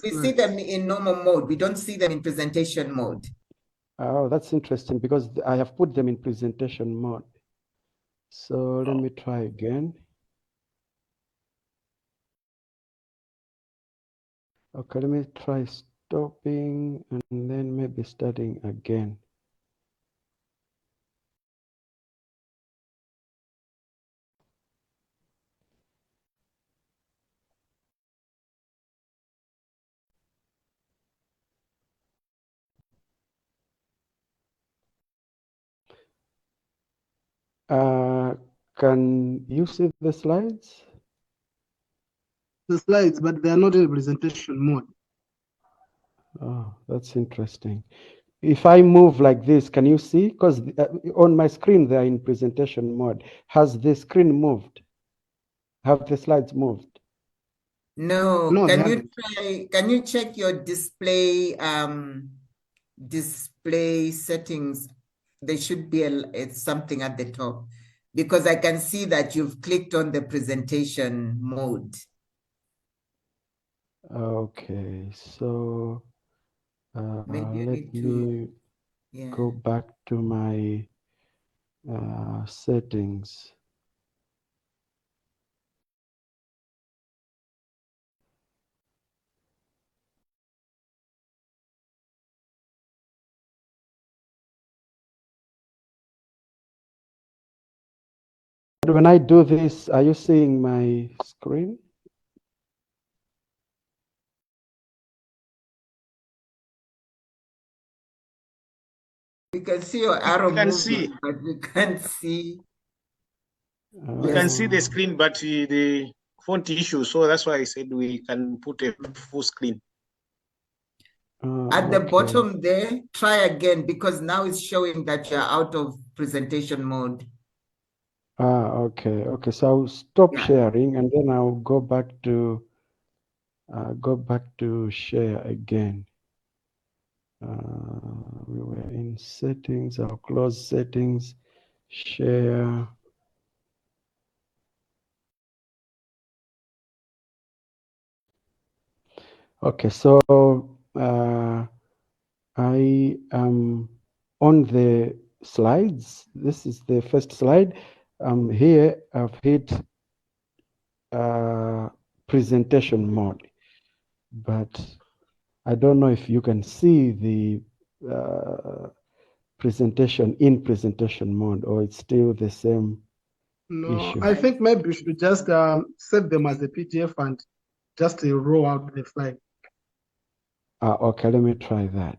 We see them in normal mode. We don't see them in presentation mode. Oh, that's interesting because I have put them in presentation mode. So let me try again. Okay, let me try stopping and then maybe starting again. Can you see the slides? The slides, but they are not in presentation mode. Oh, that's interesting. If I move like this, can you see? Because on my screen, they are in presentation mode. Has the screen moved? Have the slides moved? No, No, they can you haven't. try, can you check your display display settings? There should be it's something at the top because I can see that you've clicked on the presentation mode. Okay, so Maybe you let need me to, go back to my settings. When I do this, are you seeing my screen? We can see your arrow can moving, see. but we can't see. We can see the screen, but the font issue. So that's why I said we can put a full screen. At the Okay. bottom there, try again because now it's showing that you're out of presentation mode. Okay. Okay. So I'll stop Yeah. sharing and then I'll go back to share again. We were in settings. I'll close settings, share. Okay. So I am on the slides. This is the first slide. Here I've hit presentation mode, but I don't know if you can see the presentation in presentation mode or it's still the same issue. I think maybe we should just save them as a PDF and just roll out the slide. Okay, let me try that.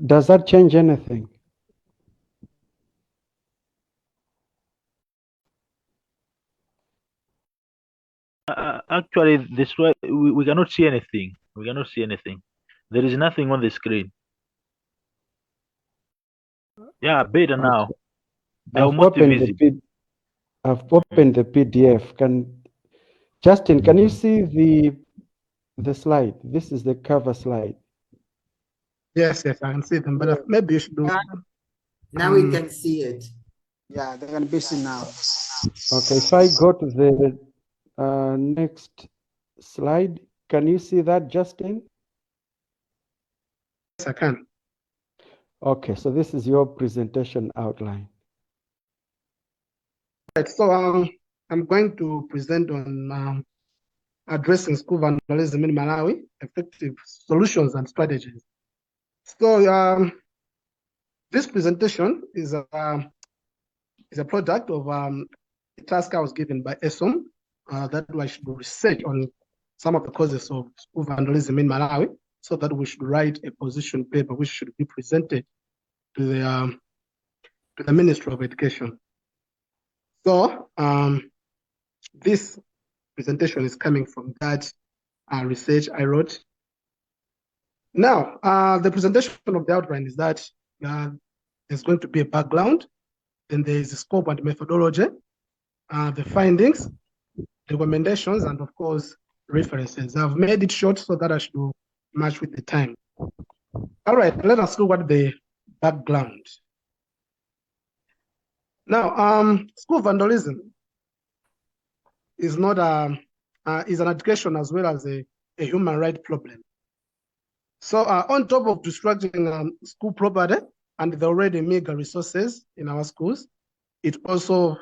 Does that change anything? Actually, this way we cannot see anything. We cannot see anything. There is nothing on the screen. Yeah, better now. They are I've almost opened visible. I've opened the PDF. Justin, can you see the slide? This is the cover slide. Yes, I can see them, but maybe you should do. Now we can see it. Yeah, they can be seen now. Okay, if I go to the next slide, can you see that, Justin? Yes, I can. Okay, so this is your presentation outline. Right, so I'm going to present on addressing school vandalism in Malawi, effective solutions and strategies. So this presentation is a product of a task I was given by ESOM that I should research on some of the causes of school vandalism in Malawi, so that we should write a position paper which should be presented to the Ministry of Education. So this presentation is coming from that research I wrote. Now, the presentation of the outline is that there's going to be a background, then there is a scope and methodology, the findings, recommendations, and of course, references. I've made it short so that I should match with the time. All right, let us look at the background. Now, school vandalism is not is an education as well as a human right problem. So on top of destroying school property and the already meager resources in our schools, it also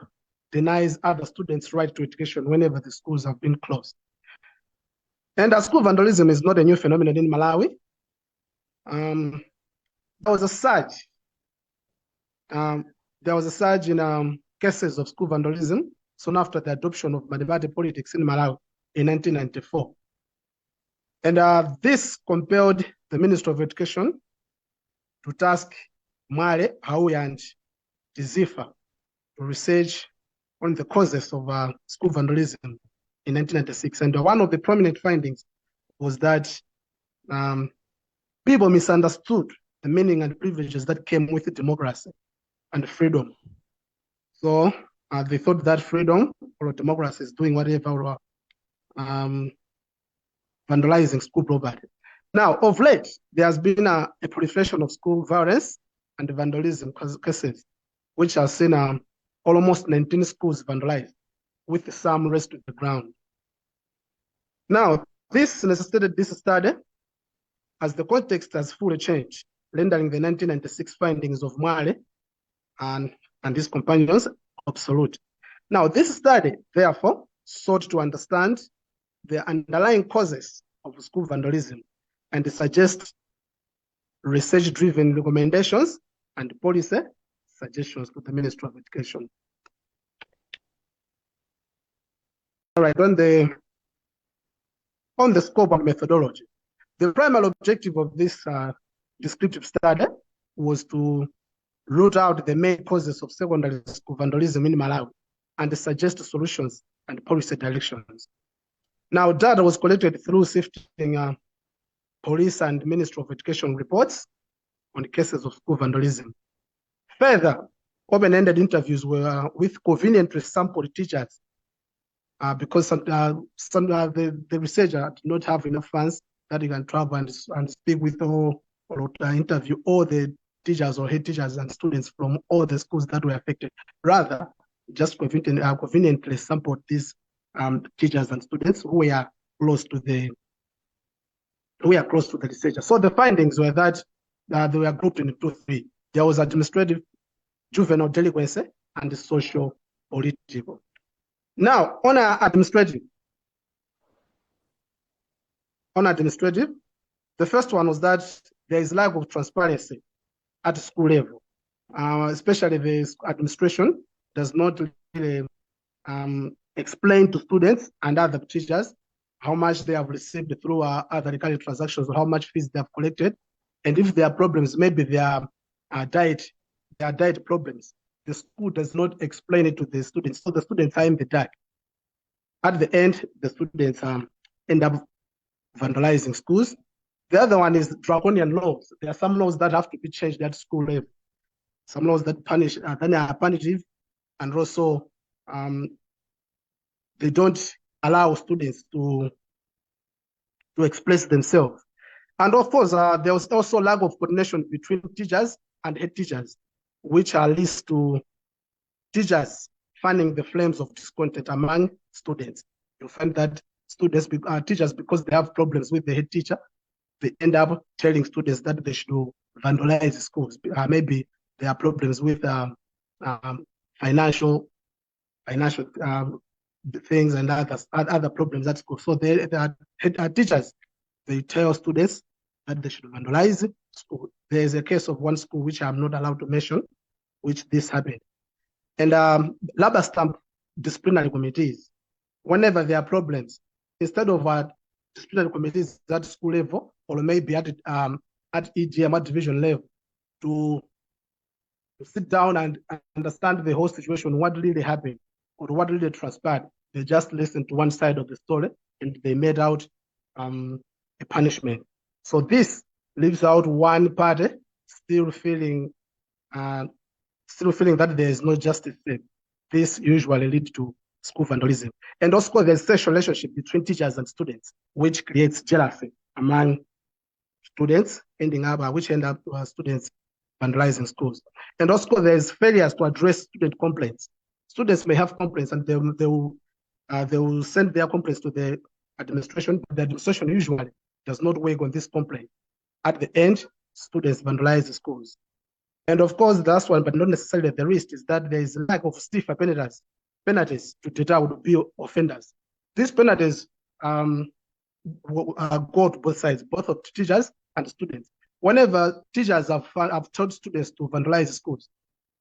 denies other students' right to education whenever the schools have been closed. And school vandalism is not a new phenomenon in Malawi. There was a surge. There was a surge in cases of school vandalism soon after the adoption of Madibate politics in Malawi in 1994. And this compelled the Minister of Education to task Mwale, Haui, and Tizifa to research on the causes of school vandalism in 1996. And one of the prominent findings was that people misunderstood the meaning and privileges that came with democracy and freedom. So they thought that freedom or democracy is doing whatever vandalizing school property. Now, of late, there has been a proliferation of school violence and vandalism cases, which has seen almost 19 schools vandalized, with some razed to the ground. Now, this necessitated this study as the context has fully changed, rendering the 1996 findings of Mwale and his companions obsolete. Now, this study, therefore, sought to understand the underlying causes of school vandalism and suggest research-driven recommendations and policy suggestions to the Ministry of Education. All right, on the scope and methodology, the primary objective of this descriptive study was to root out the main causes of secondary school vandalism in Malawi and suggest solutions and policy directions. Now, data was collected through sifting police and Ministry of Education reports on cases of school vandalism. Further, open-ended interviews were with conveniently sampled teachers because the researcher did not have enough funds that he can travel and speak with or interview all the teachers or head teachers and students from all the schools that were affected. Rather, just conveniently sampled these teachers and students who were close to the researcher. So the findings were that they were grouped into three. There was administrative, juvenile delinquency, and social political. Now, on administrative, the first one was that there is lack of transparency at school level, especially the administration does not really explain to students and other teachers how much they have received through other recurring transactions or how much fees they have collected. And if there are problems, maybe there are diet problems, the school does not explain it to the students. So the students are in the dark. At the end, the students end up vandalizing schools. The other one is draconian laws. There are some laws that have to be changed at school level. Some laws that punish, then are punitive, and also they don't allow students to express themselves. And of course, there was also lack of coordination between teachers and head teachers, which leads to teachers fanning the flames of discontent among students. You find that teachers, because they have problems with the head teacher, they end up telling students that they should vandalize schools. Maybe there are problems with financial things and other problems at school. So the teachers, they tell students that they should vandalize school. There is a case of one school which I'm not allowed to mention, which this happened. And rubber stamp disciplinary committees, whenever there are problems, instead of disciplinary committees at school level, or maybe at EGM, at division level, to sit down and understand the whole situation, what really happened, or what really transpired. They just listened to one side of the story and they made out a punishment. So this leaves out one party still feeling that there is no justice there. This usually leads to school vandalism. And also there's social relationship between teachers and students, which creates jealousy among students, which end up students vandalizing schools. And also there's failures to address student complaints. Students may have complaints and they will send their complaints to the administration, but the administration usually does not work on this complaint. At the end, students vandalize the schools. And of course, the last one, but not necessarily the least, is that there is a lack of stiffer penalties to deter would-be offenders. These penalties go to both sides, both of teachers and students. Whenever teachers have taught students to vandalize schools,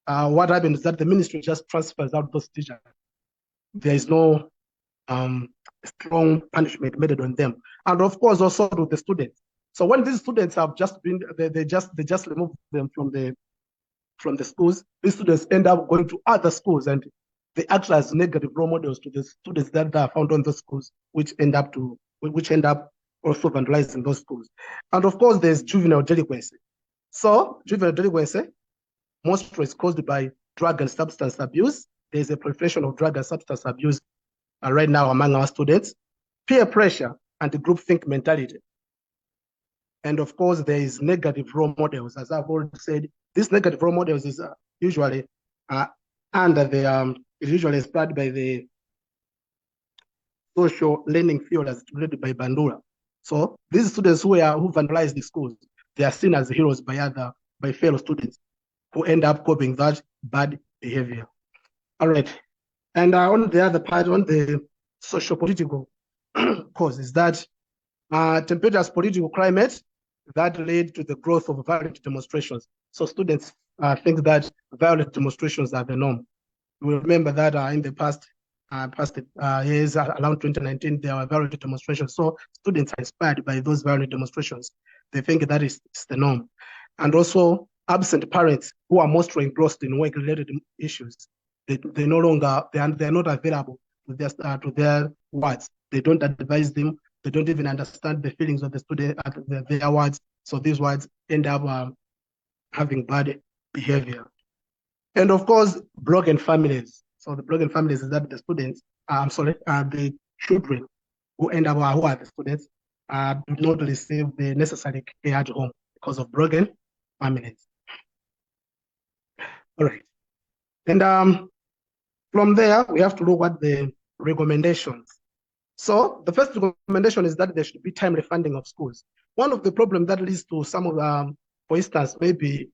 what happens is that the ministry just transfers out those teachers. There is no strong punishment made on them. And of course, also to the students. So when these students have just been, they just remove them from the schools, these students end up going to other schools and they act as negative role models to the students that are found on those schools, which end up also vandalizing those schools. And of course, there's juvenile delinquency. So juvenile delinquency mostly is caused by drug and substance abuse. There's a proliferation of drug and substance abuse right now among our students, peer pressure and the groupthink mentality. And of course, there is negative role models. As I've already said, these negative role models is usually usually inspired by the social learning theory as related by Bandura. So these students who vandalize the schools, they are seen as heroes by fellow students who end up copying that bad behavior. All right. And on the other part, on the socio-political causes, that tempestuous political climate that led to the growth of violent demonstrations. So students think that violent demonstrations are the norm. We remember that in the past years, around 2019, there were violent demonstrations. So students are inspired by those violent demonstrations. They think that is the norm. And also absent parents who are mostly engrossed in work-related issues. They no longer, they're not available to their wards. They don't advise them. They don't even understand the feelings of the student at their wards. So these wards end up having bad behavior. And of course, broken families. So the broken families is that the students, the children who end up, who are the students, do not receive the necessary care at home because of broken families. All right. And from there, we have to look at the recommendations. So the first recommendation is that there should be timely funding of schools. One of the problems that leads to some of, for instance, maybe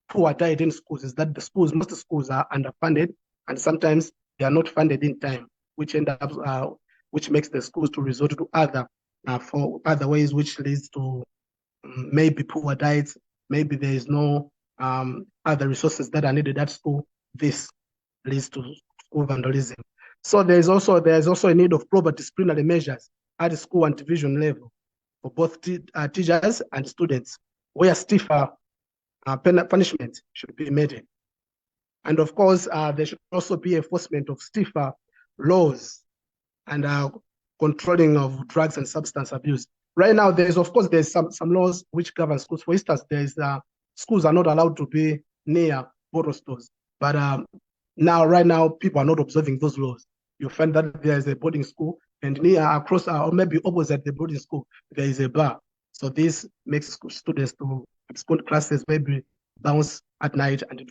poor diet in schools is that most schools are underfunded and sometimes they are not funded in time, which which makes the schools to resort to other ways, which leads to maybe poor diets, maybe there is no other resources that are needed at school. This leads to school vandalism. So there's also a need of proper disciplinary measures at the school and division level for both teachers and students, where stiffer punishment should be made. And of course, there should also be enforcement of stiffer laws and controlling of drugs and substance abuse. Right now, there's some laws which govern schools. For instance, schools are not allowed to be near bottle stores, but right now, people are not observing those laws. You find that there is a boarding school, and near across, or maybe opposite the boarding school, there is a bar. So this makes students to abscond classes, maybe bounce at night and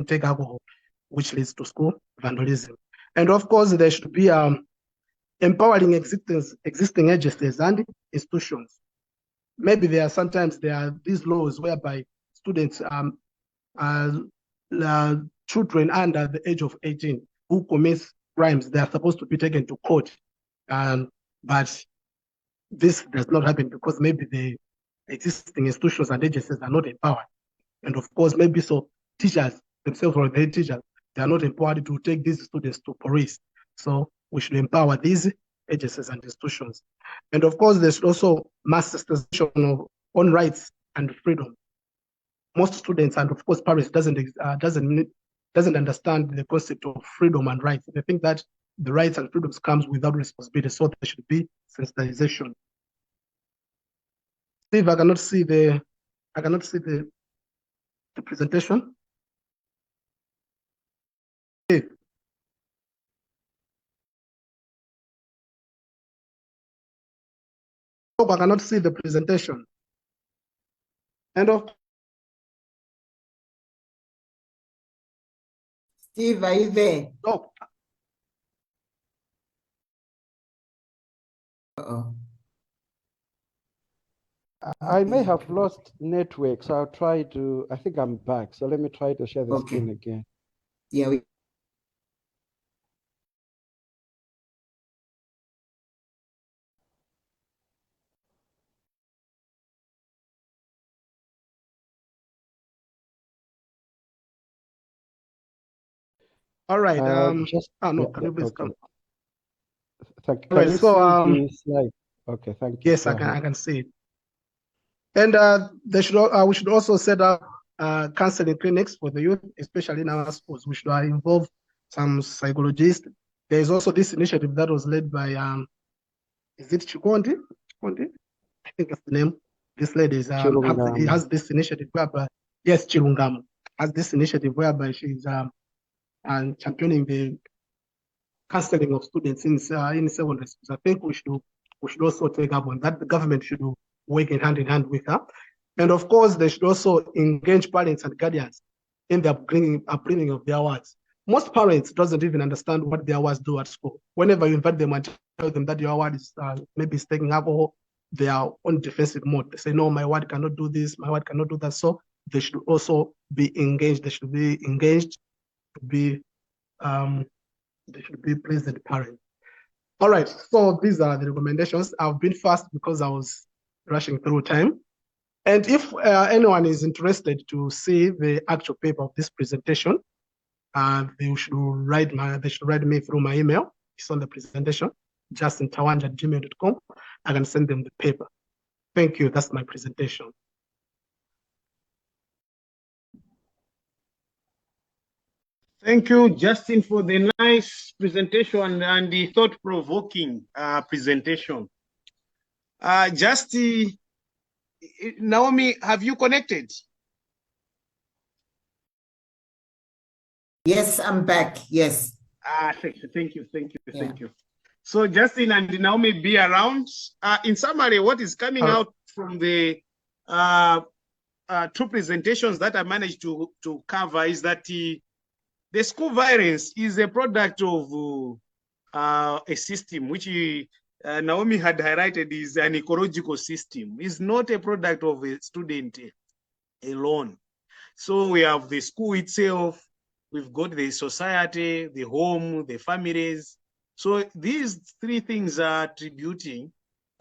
take alcohol, which leads to school vandalism. And of course, there should be empowering existing agencies and institutions. Maybe there are these laws whereby students children under the age of 18 who commit crimes, they are supposed to be taken to court. But this does not happen because maybe the existing institutions and agencies are not empowered. And of course, maybe so teachers themselves or their teachers, they are not empowered to take these students to police. So we should empower these agencies and institutions. And of course, there's also mass sensitization on rights and freedom. Most students and of course parents doesn't understand the concept of freedom and rights. They think that the rights and freedoms comes without responsibility, so there should be sensitization. Steve, I cannot see the presentation. Steve. I cannot see the presentation. And Steve, are you there? oh, Uh-oh. I may have lost network, so I'll try to, I think I'm back. So let me try to share the Okay. screen again. Yeah, all right. Just, no, yeah, can you please okay. come? Thank you. All Can right, you so, see the slide? Okay, thank you. Yes, Go I ahead. can see it. And we should also set up counseling clinics for the youth, especially in our schools. We should involve some psychologists. There is also this initiative that was led by, is it Chikondi? Chikondi? I think that's the name. This lady is, has this initiative whereby, yes, Chirungam has this initiative whereby she's championing the counseling of students in secondary schools. I think we should also take up on that. The government should work hand in hand with her. And of course, they should also engage parents and guardians in the upbringing of their wards. Most parents doesn't even understand what their wards do at school. Whenever you invite them and tell them that your ward is maybe taking alcohol, they are on defensive mode. They say, no, my ward cannot do this, my ward cannot do that. So they should also be engaged. They should be engaged to be they should be present parents. All right, so these are the recommendations. I've been fast because I was rushing through time. And if anyone is interested to see the actual paper of this presentation, they should write me through my email. It's on the presentation, justintawanja@gmail.com. I can send them the paper. Thank you. That's my presentation. Thank you, Justin, for the nice presentation and the thought-provoking presentation. Naomi, have you connected? yes, I'm back. Yes. Thank you. So Justin and Naomi be around. In summary, what is coming out from the two presentations that I managed to cover is that the school violence is a product of a system which Naomi had highlighted is an ecological system. It's not a product of a student alone. So we have the school itself, we've got the society, the home, the families. So these three things are attributing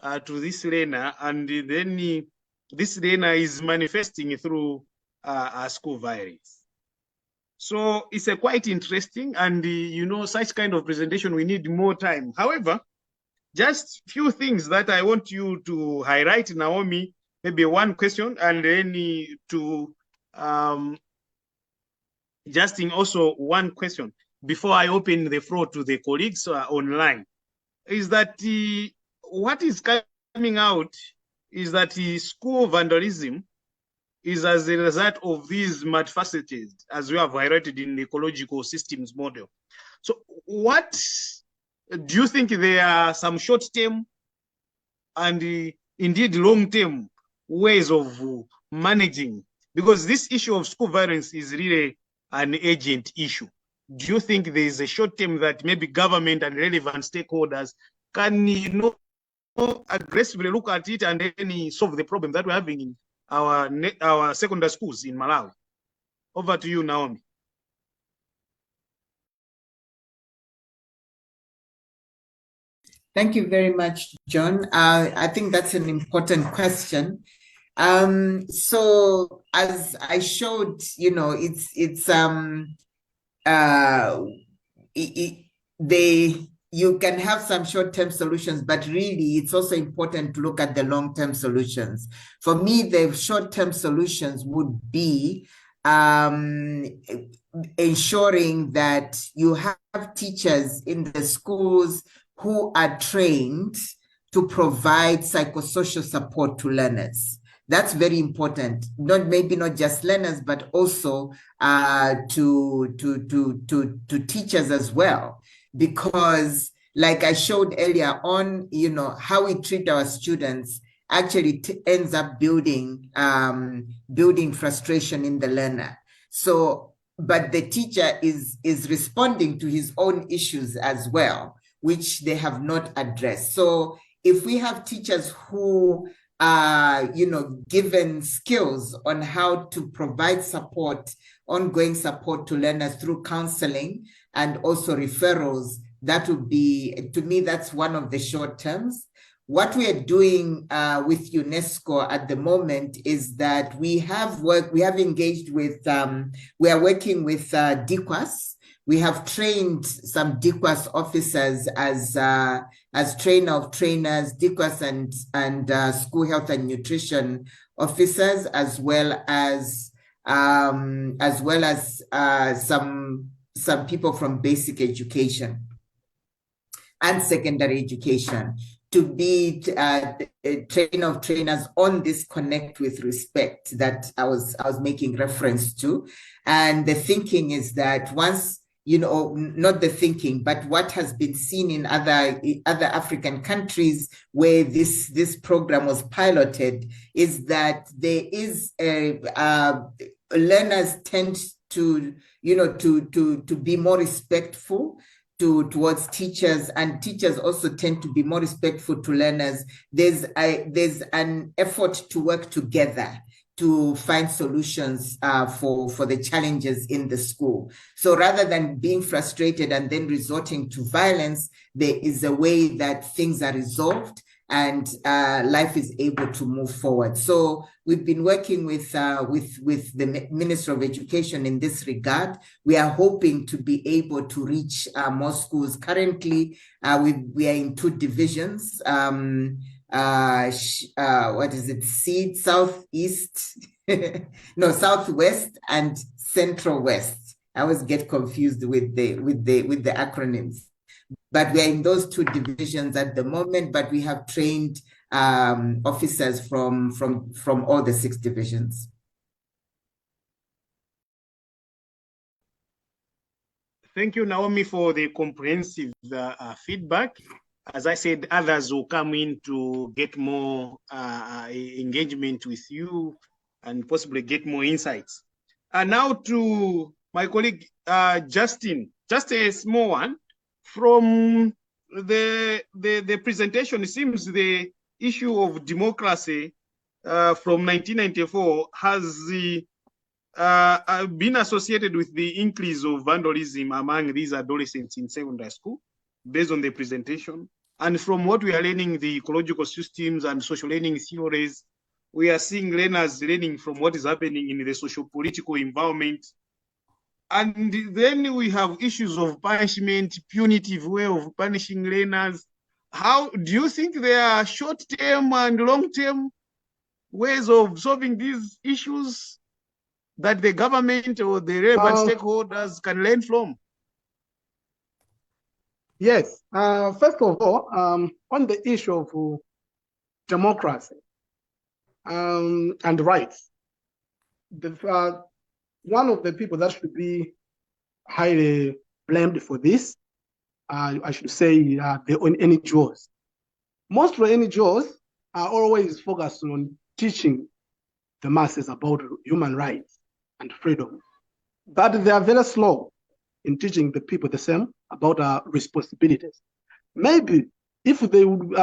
to this learner, and then this learner is manifesting through school violence. So it's a quite interesting, and such kind of presentation, we need more time. However, just few things that I want you to highlight, Naomi, maybe one question, and then to Justin also one question before I open the floor to the colleagues online, is that what is coming out is that school vandalism is as a result of these multifaceted, as we have highlighted in the ecological systems model. So what do you think there are some short-term and indeed long-term ways of managing? Because this issue of school violence is really an urgent issue. Do you think there is a short-term that maybe government and relevant stakeholders can, aggressively look at it and then solve the problem that we're having in our secondary schools in Malawi? Over to you, Naomi. Thank you very much, John. I think that's an important question. So as I showed, you can have some short-term solutions, but really it's also important to look at the long-term solutions. For me, the short-term solutions would be ensuring that you have teachers in the schools who are trained to provide psychosocial support to learners. That's very important. Maybe not just learners, but also to teachers as well, because like I showed earlier on, how we treat our students actually ends up building frustration in the learner. So, but the teacher is responding to his own issues as well, which they have not addressed. So if we have teachers who are, given skills on how to provide support, ongoing support to learners through counseling and also referrals, that would be, to me, that's one of the short terms. What we are doing with UNESCO at the moment is that we have engaged with, we are working with DIQUAS. We have trained some DIQUAS officers as trainer of trainers, DIQUAS and school health and nutrition officers, as well as some people from basic education and secondary education, to be trainer of trainers on this connect with respect that I was making reference to. And the thinking is that once, not the thinking, but what has been seen in other African countries where this program was piloted, is that there is learners tend to be more respectful towards teachers, and teachers also tend to be more respectful to learners. There's an effort to work together to find solutions for the challenges in the school. So rather than being frustrated and then resorting to violence, there is a way that things are resolved and life is able to move forward. So we've been working with the Minister of Education in this regard. We are hoping to be able to reach more schools. Currently, we are in 2 divisions. What is it? Seed, Southeast, no, Southwest and Central West. I always get confused with the acronyms. But we are in those 2 divisions at the moment, but we have trained officers from all the 6 divisions. Thank you, Naomi, for the comprehensive feedback. As I said, others will come in to get more engagement with you and possibly get more insights. And now to my colleague, Justin, just a small one. From the presentation, it seems the issue of democracy from 1994 has been associated with the increase of vandalism among these adolescents in secondary school, based on the presentation. And from what we are learning, the ecological systems and social learning theories, we are seeing learners learning from what is happening in the socio-political environment. And then we have issues of punishment, punitive way of punishing learners. How do you think there are short-term and long-term ways of solving these issues that the government or the relevant stakeholders can learn from? Yes. First of all, on the issue of democracy and rights, one of the people that should be highly blamed for this, I should say, the NGOs. Most of the NGOs are always focused on teaching the masses about human rights and freedom, but they are very slow in teaching the people the same about responsibilities. Maybe if they would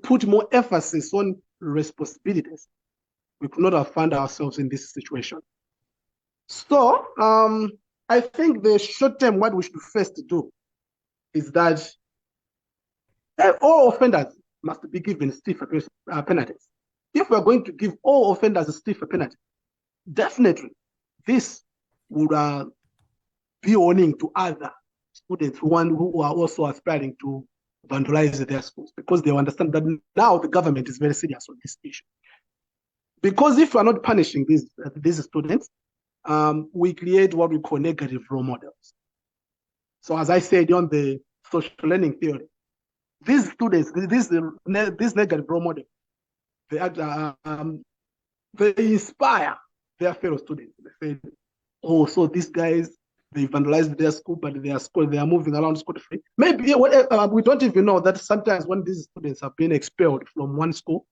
put more emphasis on responsibilities, we could not have found ourselves in this situation. So I think the short term, what we should first do is that all offenders must be given stiffer penalties. If we're going to give all offenders a stiffer penalty, definitely this would be warning to other students who are also aspiring to vandalize their schools, because they understand that now the government is very serious on this issue. Because if we are not punishing these students, we create what we call negative role models. So as I said on the social learning theory, these students, this negative role model, they inspire their fellow students. They say, oh, so these guys, they vandalized their school, but they are moving around school free. Maybe we don't even know that sometimes when these students have been expelled from one school,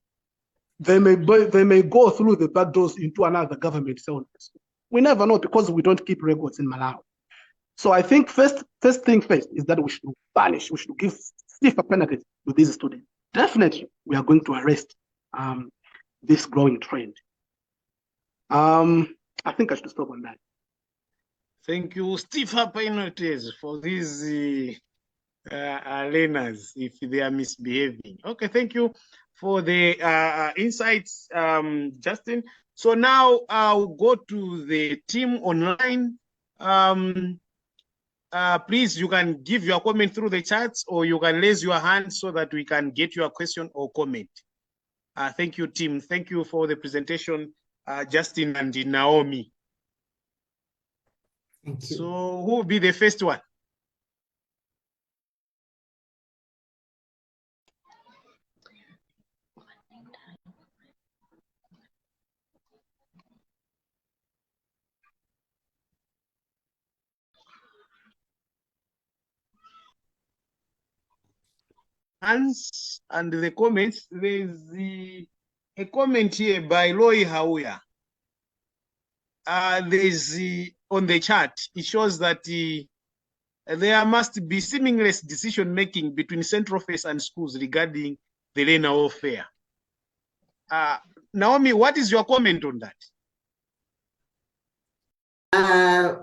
they may go through the back doors into another government school. We never know because we don't keep records in Malawi. So I think first thing first is that we should punish, we should give stiffer penalties to these students. Definitely, we are going to arrest this growing trend. I think I should stop on that. Thank you. Stiffer penalties for these learners if they are misbehaving. Okay, thank you for the insights, Justin. So now I'll go to the team online. Please, you can give your comment through the chats, or you can raise your hand so that we can get your question or comment. Thank you, team. Thank you for the presentation, Justin and Naomi. Thank you. So who will be the first one? And the comments, there's a comment here by Loi Hauya. There's on the chart, it shows that there must be seamless decision making between central office and schools regarding the learner welfare. Naomi, what is your comment on that?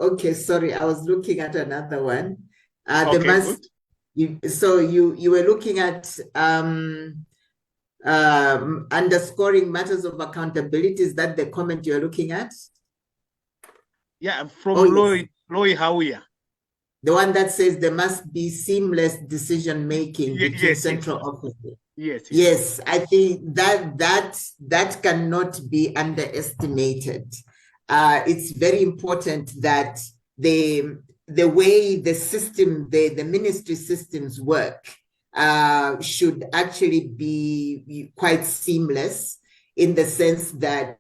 Okay, sorry, I was looking at another one. Okay, so you were looking at underscoring matters of accountability. Is that the comment you're looking at? Yeah, from Loi Hauya. The one that says there must be seamless decision making between central offices. Yes, I think that cannot be underestimated. It's very important that the way the system, the ministry systems work should actually be quite seamless, in the sense that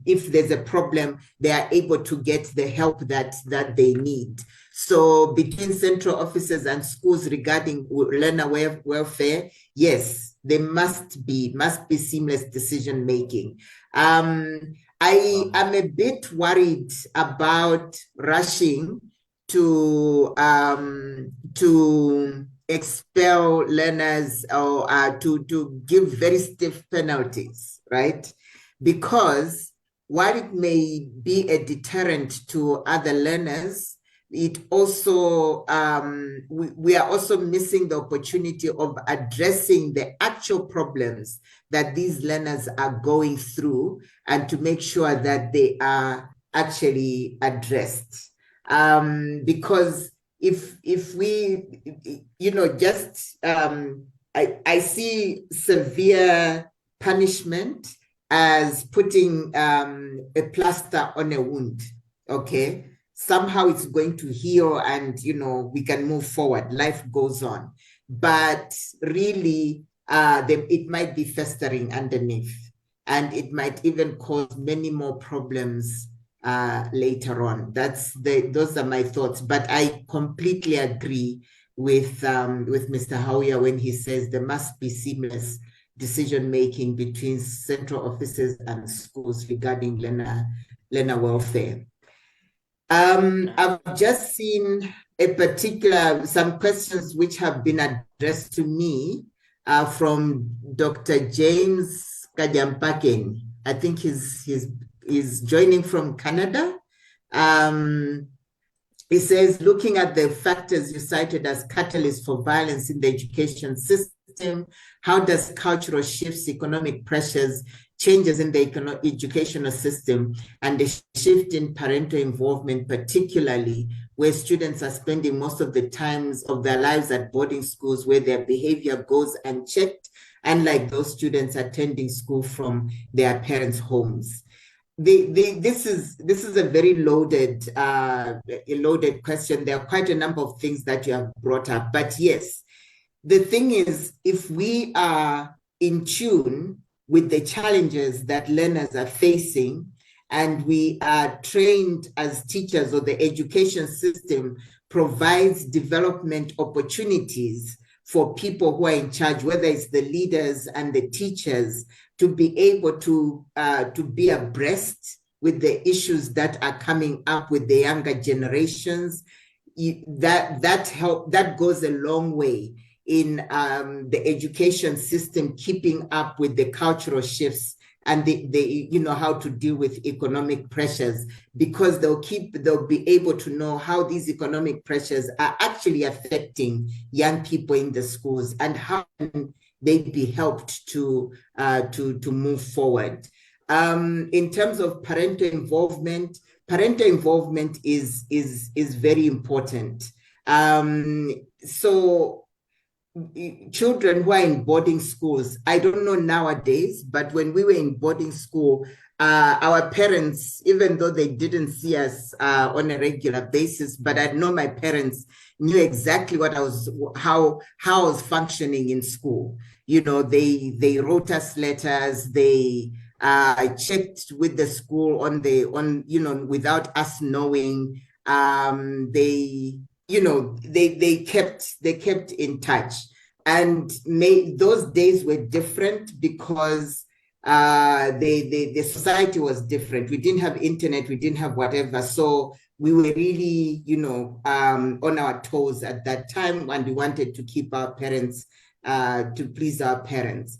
if there's a problem, they are able to get the help that they need. So between central offices and schools regarding learner welfare, yes, there must be seamless decision making. I am a bit worried about rushing to expel learners, or to give very stiff penalties, right? Because while it may be a deterrent to other learners, it also we are also missing the opportunity of addressing the actual problems that these learners are going through, and to make sure that they are actually addressed. Because if we, just I see severe punishment as putting a plaster on a wound. Okay, somehow it's going to heal, and we can move forward, life goes on. But really, it might be festering underneath, and it might even cause many more problems later on. Those are my thoughts. But I completely agree with Mr. Hauya when he says there must be seamless decision-making between central offices and schools regarding learner welfare. I've just seen some questions which have been addressed to me from Dr. James Kajampaken. I think he's joining from Canada. He says, looking at the factors you cited as catalysts for violence in the education system, how does cultural shifts, economic pressures, changes in the educational system, and the shift in parental involvement, particularly where students are spending most of the times of their lives at boarding schools where their behavior goes unchecked, unlike those students attending school from their parents' homes? This is a very loaded question. There are quite a number of things that you have brought up, but yes, the thing is, if we are in tune with the challenges that learners are facing, and we are trained as teachers, or the education system provides development opportunities for people who are in charge, whether it's the leaders and the teachers, to be able to be abreast with the issues that are coming up with the younger generations, that goes a long way in the education system keeping up with the cultural shifts and how to deal with economic pressures, because they'll be able to know how these economic pressures are actually affecting young people in the schools, and how they be helped to move forward. In terms of parental involvement is very important. So children who are in boarding schools, I don't know nowadays, but when we were in boarding school, our parents, even though they didn't see us on a regular basis, but I know my parents knew exactly how I was functioning in school. They wrote us letters, they checked with the school without us knowing. They kept in touch, and those days were different because the society was different. We didn't have internet, we didn't have whatever, so we were really on our toes at that time, and we wanted to keep our parents, to please our parents.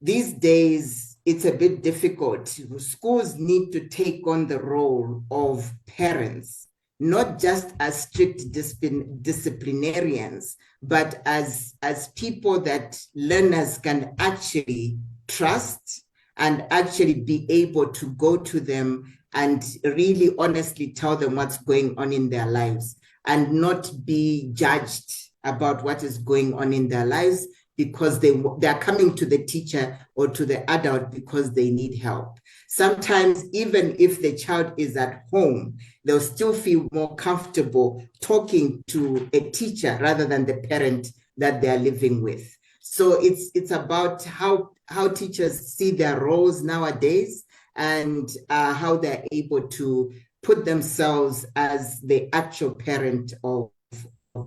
These days it's a bit difficult. Schools need to take on the role of parents, not just as strict disciplinarians, but as people that learners can actually trust, and actually be able to go to them and really honestly tell them what's going on in their lives, and not be judged about what is going on in their lives because they are coming to the teacher or to the adult because they need help. Sometimes, even if the child is at home, they'll still feel more comfortable talking to a teacher rather than the parent that they're living with. So it's about how teachers see their roles nowadays, and how they're able to put themselves as the actual parent of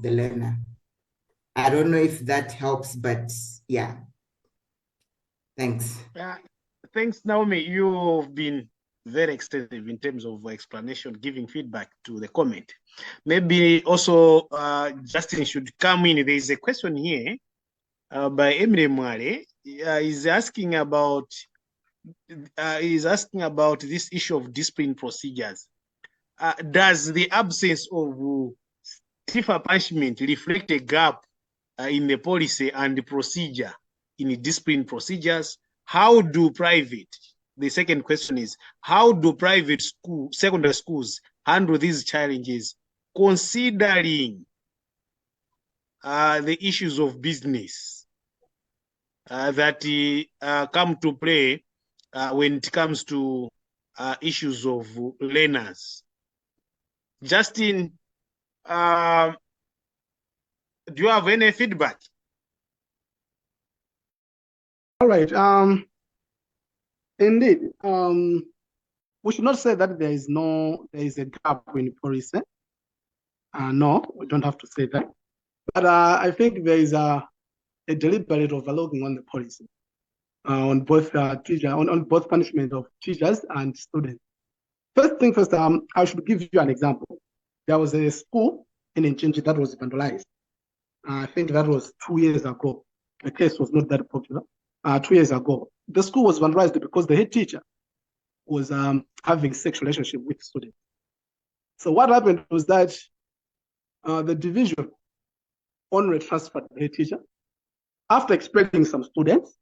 the learner. I don't know if that helps, but yeah. Thanks. Thanks, Naomi. You've been very extensive in terms of explanation, giving feedback to the comment. Maybe also Justin should come in. There is a question here by Emre Mwale. He's asking about this issue of discipline procedures. Does the absence of stiffer punishment reflect a gap in the policy and the procedure in discipline procedures? How do the second question is, how do private secondary schools handle these challenges, considering the issues of business that come to play when it comes to issues of learners? Justin, do you have any feedback? All right. Indeed. We should not say that there is a gap in policy. No, we don't have to say that. But I think there is a deliberate overlooking on the policy, on both on both punishment of teachers and students. First thing first, I should give you an example. There was a school in Nchinji that was vandalized. I think that was 2 years ago. The case was not that popular. 2 years ago, the school was vandalized because the head teacher was having sexual relationship with students. So what happened was that the division only transferred the head teacher. After expecting some students,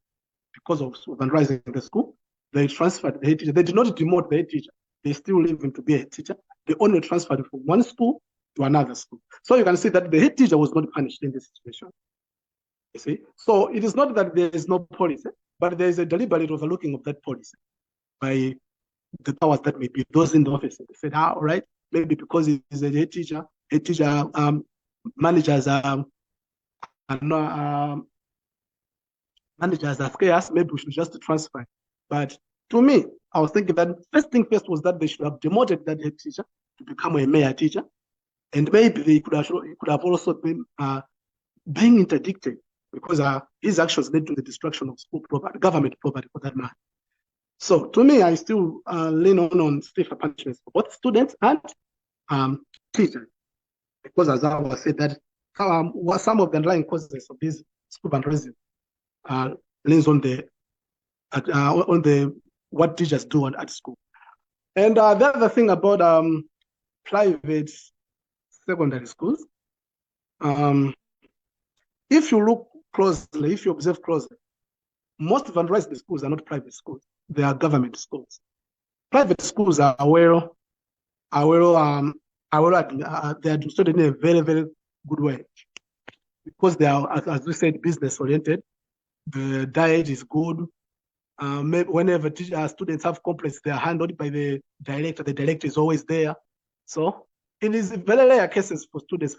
because of vandalizing the school, they transferred the head teacher. They did not demote the head teacher. They still leave him to be a head teacher. They only transferred from one school to another school. So you can see that the head teacher was not punished in this situation. You see? So it is not that there is no policy, but there is a deliberate overlooking of that policy by the powers that may be those in the office. They said, all right, maybe because he's a head teacher managers are managers are scarce, maybe we should just transfer. But to me, I was thinking that first thing first was that they should have demoted that head teacher to become a mayor teacher, and maybe they could have also been being interdicted because his actions led to the destruction of school property, government property for that matter. So to me, I still lean on stiffer punishments for both students and teachers, because as I was said that some of the underlying causes of these school vandalism leans on the what teachers do at school. And the other thing about private secondary schools, if you look closely, if you observe closely, most vandalized schools are not private schools; they are government schools. Private schools are they are administered in a very, very good way because they are, as we said, business oriented. The diet is good. Whenever students have complaints, they are handled by the director. The director is always there. So it is very rare cases for students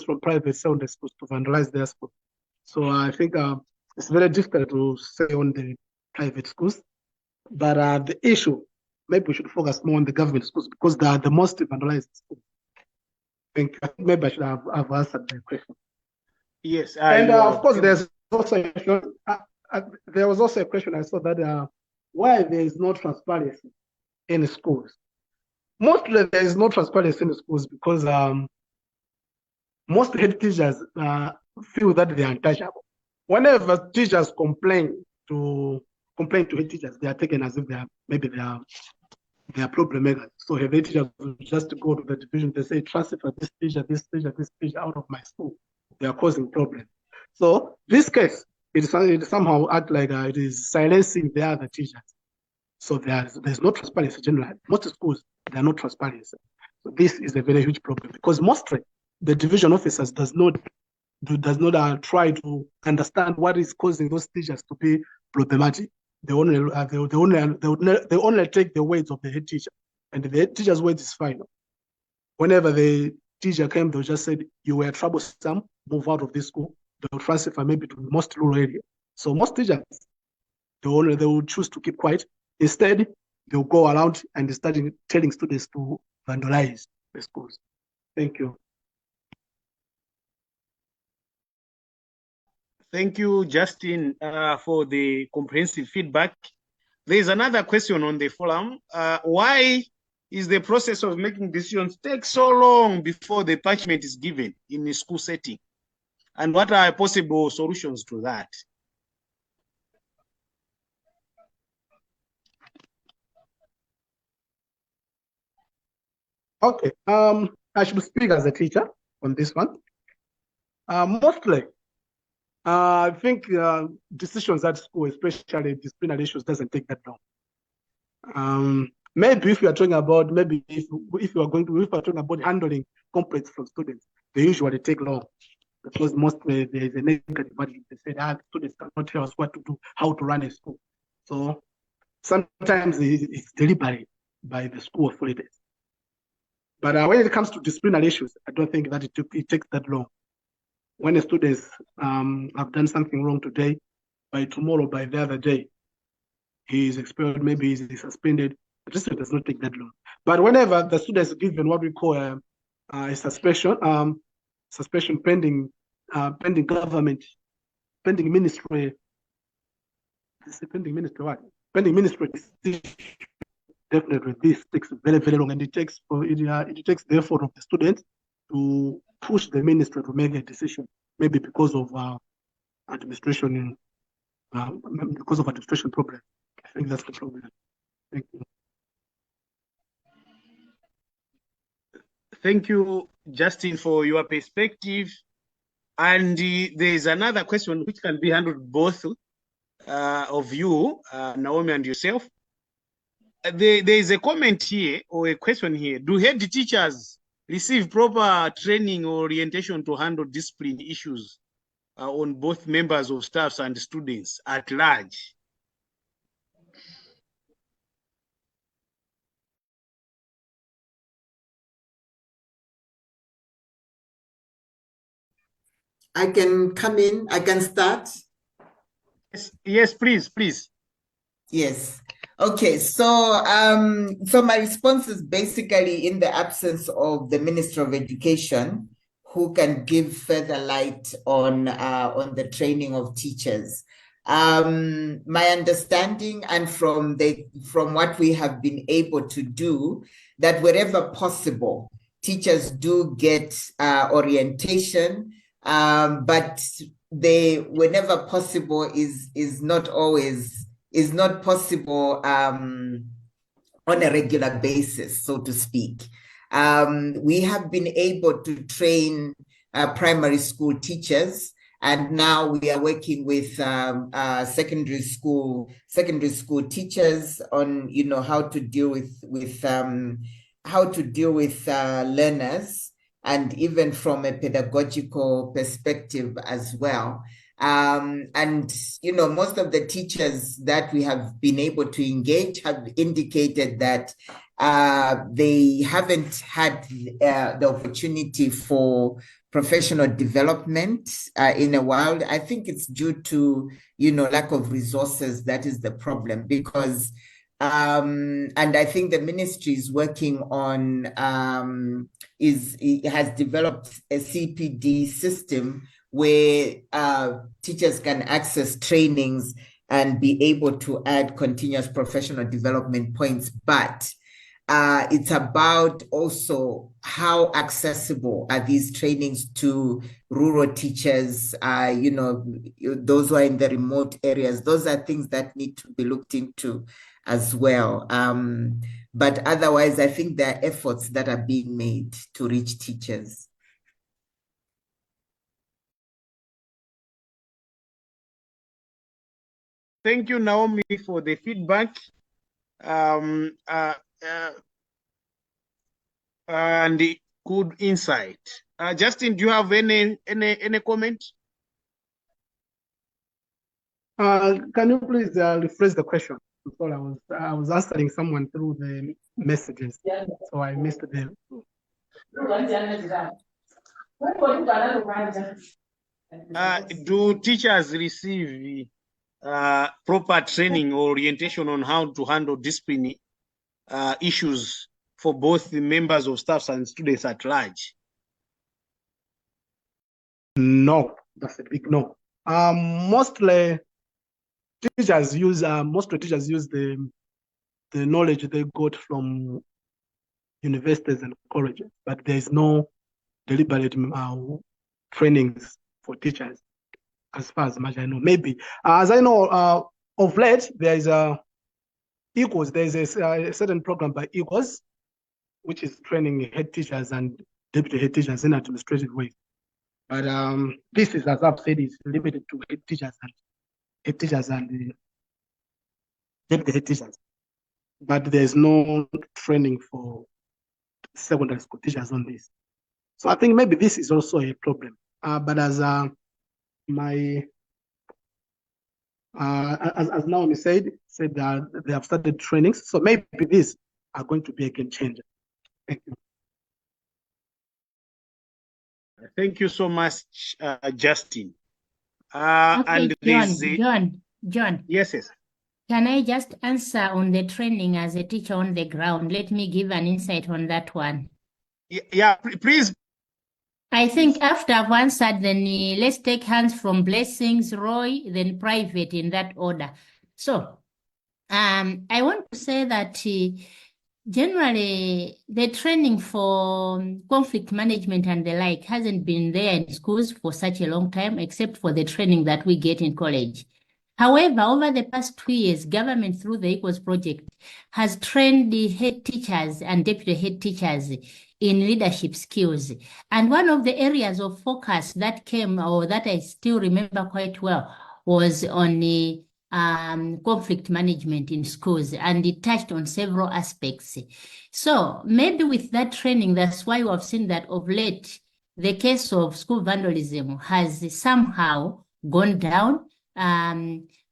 from private secondary schools to vandalize their school. So I think it's very difficult to say on the private schools. But the issue, maybe we should focus more on the government schools because they are the most vandalized schools. I think maybe I should have answered the question. Yes, and of course, there was also a question I saw that why there is no transparency in schools. Mostly there is no transparency in schools because most head teachers feel that they are untouchable. Whenever teachers complain to head teachers, they are taken as if they are problem makers. So head teachers will just go to the division, they say transfer this teacher out of my school. They are causing problems. So this case, it somehow act like it is silencing the other teachers. So there's no transparency generally. Most schools, they are not transparent. So this is a very huge problem because mostly the division officers does not try to understand what is causing those teachers to be problematic. They only take the words of the head teacher, and the head teacher's word is final. Whenever the teacher came, they'll just say, you were troublesome, move out of this school. They'll transfer maybe to the most rural area. So most teachers, they will choose to keep quiet. Instead, they'll go around and start telling students to vandalize the schools. Thank you. Thank you, Justin, for the comprehensive feedback. There is another question on the forum. Why is the process of making decisions take so long before the punishment is given in a school setting? And what are possible solutions to that? Okay, I should speak as a teacher on this one. Mostly, I think decisions at school, especially disciplinary issues, doesn't take that long. Maybe if we are talking about, if we are talking about handling complaints from students, they usually take long because mostly there is a negative attitude. They say that students cannot tell us what to do, how to run a school. So sometimes it's deliberate by the school authorities. But when it comes to disciplinary issues, I don't think that it takes that long. When the students have done something wrong today, by tomorrow, by the other day, he is expelled, maybe he's suspended. The district does not take that long. But whenever the student is given what we call a suspension pending government, pending ministry decision, definitely this takes very, very long, and it takes the effort of the student to push the ministry to make a decision, maybe because of administration problems. I think that's the problem. Thank you. Thank you, Justin, for your perspective. And there is another question which can be handled both of you, Naomi and yourself. There is a comment here or a question here. Do head teachers receive proper training or orientation to handle discipline issues on both members of staffs and students at large? I can come in. I can start. Yes, please. Yes. Okay. So my response is basically in the absence of the Minister of Education, who can give further light on the training of teachers. My understanding and from what we have been able to do, that wherever possible, teachers do get orientation, but whenever possible is not possible on a regular basis, so to speak. We have been able to train primary school teachers, and now we are working with secondary school teachers on how to deal with learners, and even from a pedagogical perspective as well. And most of the teachers that we have been able to engage have indicated that they haven't had the opportunity for professional development in a while. I think it's due to lack of resources. That is the problem, because and I think the ministry is working on has developed a CPD system where teachers can access trainings and be able to add continuous professional development points. But it's about also how accessible are these trainings to rural teachers, those who are in the remote areas. Those are things that need to be looked into as well. But otherwise, I think there are efforts that are being made to reach teachers. Thank you, Naomi, for the feedback. And the good insight. Justin, do you have any comment? Can you please rephrase the question? Because I was answering someone through the messages, so I missed them. Do teachers receive proper training or orientation on how to handle discipline issues for both the members of staffs and students at large? No, that's a big no. Mostly teachers use the knowledge they got from universities and colleges, but there is no deliberate trainings for teachers, as far as much I know. Maybe as I know, of late there is Equals. There is a certain program by Equals, which is training head teachers and deputy head teachers in administrative ways. But this is, as I've said, is limited to head teachers and deputy head teachers. But there's no training for secondary school teachers on this. So I think maybe this is also a problem. But as as Naomi said that they have started trainings, so maybe these are going to be a game changer. Thank you. Thank you so much, Justin. Okay, and John. Yes. Can I just answer on the training as a teacher on the ground? Let me give an insight on that one. Yeah, please. I think after I've answered, then let's take hands from Blessings, Roy, then Private in that order. So, I want to say that generally the training for conflict management and the like hasn't been there in schools for such a long time, except for the training that we get in college. However, over the past 2 years, government through the Equals Project has trained the head teachers and deputy head teachers in leadership skills. And one of the areas of focus that came, or that I still remember quite well, was on the conflict management in schools, and it touched on several aspects. So maybe with that training, that's why we have seen that of late, the case of school vandalism has somehow gone down.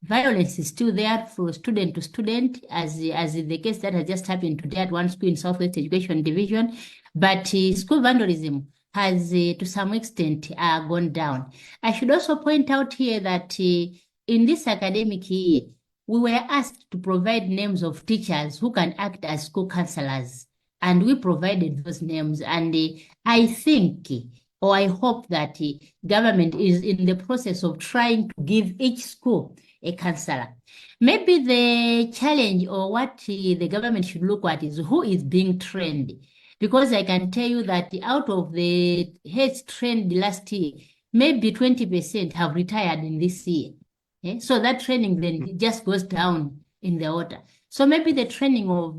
Violence is still there from student to student, as the case that has just happened today at one school in Southwest Education Division. But school vandalism has, to some extent, gone down. I should also point out here that in this academic year, we were asked to provide names of teachers who can act as school counselors, and we provided those names. And I think, or I hope that government is in the process of trying to give each school a counselor. Maybe the challenge or what the government should look at is who is being trained. Because I can tell you that out of the heads trained last year, maybe 20% have retired in this year. Okay? So that training then just goes down in the water. So maybe the training of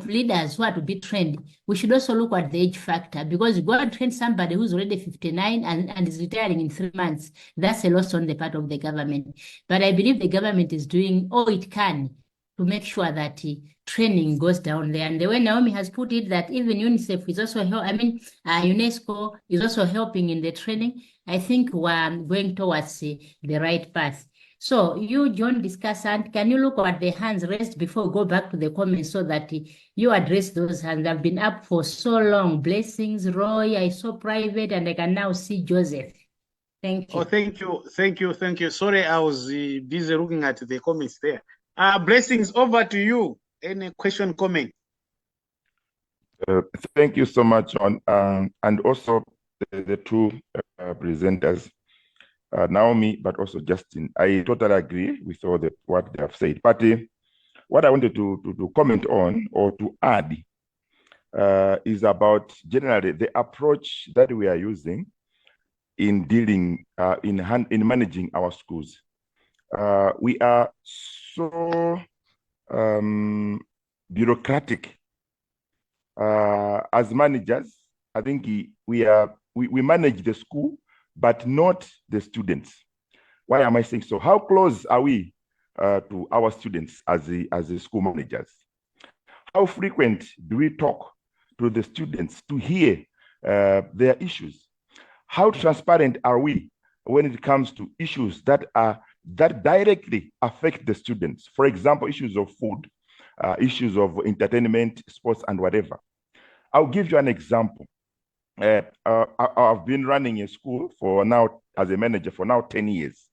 leaders who are to be trained, we should also look at the age factor, because you go and train somebody who's already 59 and is retiring in 3 months. That's a loss on the part of the government. But I believe the government is doing all it can to make sure that training goes down there. And the way Naomi has put it, that even UNICEF is also UNESCO is also helping in the training. I think we're going towards the right path. So you, John, discuss, and can you look at the hands raised before we go back to the comments so that you address those hands? I've been up for so long. Blessings, Roy, I saw Private, and I can now see Joseph. Thank you. Oh, thank you. Sorry, I was busy looking at the comments there. Blessings, over to you. Any question, comment? Thank you so much, John, and also the two presenters, Naomi, but also Justin. I totally agree with all what they have said. But what I wanted to comment on or to add is about generally the approach that we are using in dealing in managing our schools. We are so bureaucratic as managers. I think we manage the school, but not the students. Why am I saying so? How close are we to our students as the school managers? How frequent do we talk to the students to hear their issues? How transparent are we when it comes to issues that directly affect the students? For example, issues of food, issues of entertainment, sports, and whatever. I'll give you an example. I've been running a school for now, as a manager, for now 10 years.